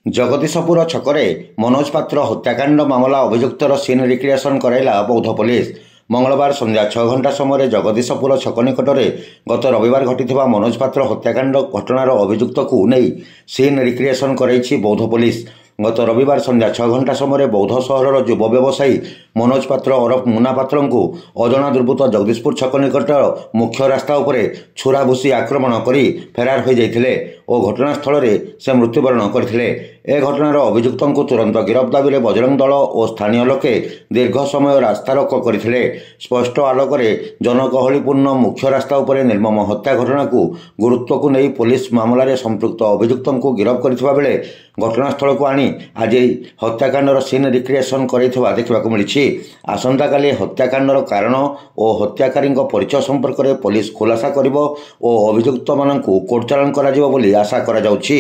ଜଗଦୀଶପୁର ଛକରେ ମନୋଜ ପାତ୍ର ହତ୍ୟାକାଣ୍ଡ ମାମଲା ଅଭିଯୁକ୍ତର ସିନ୍ ରିକ୍ରିଏସନ୍ କରାଇଲା ବୌଦ୍ଧ ପୋଲିସ। ମଙ୍ଗଳବାର ସନ୍ଧ୍ୟା 6 ଘଣ୍ଟା ସମୟରେ ଜଗଦୀଶପୁର ଛକ ନିକଟରେ ଗତ ରବିବାର ଘଟିଥିବା ମନୋଜ ପାତ୍ର ହତ୍ୟାକାଣ୍ଡ ଘଟଣାର ଅଭିଯୁକ୍ତକୁ ନେଇ ସିନ୍ ରିକ୍ରିଏସନ୍ କରାଇଛି ବୌଦ୍ଧ ପୋଲିସ। ଗତ ରବିବାର ସନ୍ଧ୍ୟା 6 ଘଣ୍ଟା ସମୟରେ ବୌଦ୍ଧ ସହରର ଯୁବ ବ୍ୟବସାୟୀ ମନୋଜ ପାତ୍ର ଓରଫ ମୁନା ପାତ୍ରଙ୍କୁ ଅଜଣା ଦୁର୍ବୃତ୍ତ ଜଗଦୀଶପୁର ଛକ ନିକଟର ମୁଖ୍ୟ ରାସ୍ତା ଉପରେ ଛୁରା ଭୁସି ଆକ୍ରମଣ କରି ଫେରାର ହୋଇଯାଇଥିଲେ ଓ ଘଟଣାସ୍ଥଳରେ ସେ ମୃତ୍ୟୁବରଣ କରିଥିଲେ। ଏ ଘଟଣାର ଅଭିଯୁକ୍ତଙ୍କୁ ତୁରନ୍ତ ଗିରଫ ଦାବିରେ ବଜରଙ୍ଗ ଦଳ ଓ ସ୍ଥାନୀୟ ଲୋକେ ଦୀର୍ଘ ସମୟ ରାସ୍ତାରୋକ କରିଥିଲେ। ସ୍ପଷ୍ଟ ଆଲୋକରେ ଜନଗହଳିପୂର୍ଣ୍ଣ ମୁଖ୍ୟ ରାସ୍ତା ଉପରେ ନିର୍ମମ ହତ୍ୟା ଘଟଣାକୁ ଗୁରୁତ୍ୱକୁ ନେଇ ପୋଲିସ ମାମଲାରେ ସମ୍ପୃକ୍ତ ଅଭିଯୁକ୍ତଙ୍କୁ ଗିରଫ କରିଥିବା ବେଳେ ଘଟଣାସ୍ଥଳକୁ ଆଣି ଆଜି ହତ୍ୟାକାଣ୍ଡର ସିନ୍ ରିକ୍ରିଏସନ୍ କରାଇଥିବା ଦେଖିବାକୁ ମିଳିଛି। ଆସନ୍ତାକାଲି ହତ୍ୟାକାଣ୍ଡର କାରଣ ଓ ହତ୍ୟାକାରୀଙ୍କ ପରିଚୟ ସମ୍ପର୍କରେ ପୋଲିସ ଖୁଲାସା କରିବ ଓ ଅଭିଯୁକ୍ତମାନଙ୍କୁ କୋର୍ଟ ଚାଲାଣ କରାଯିବ ବୋଲି ଆଶା କରାଯାଉଛି।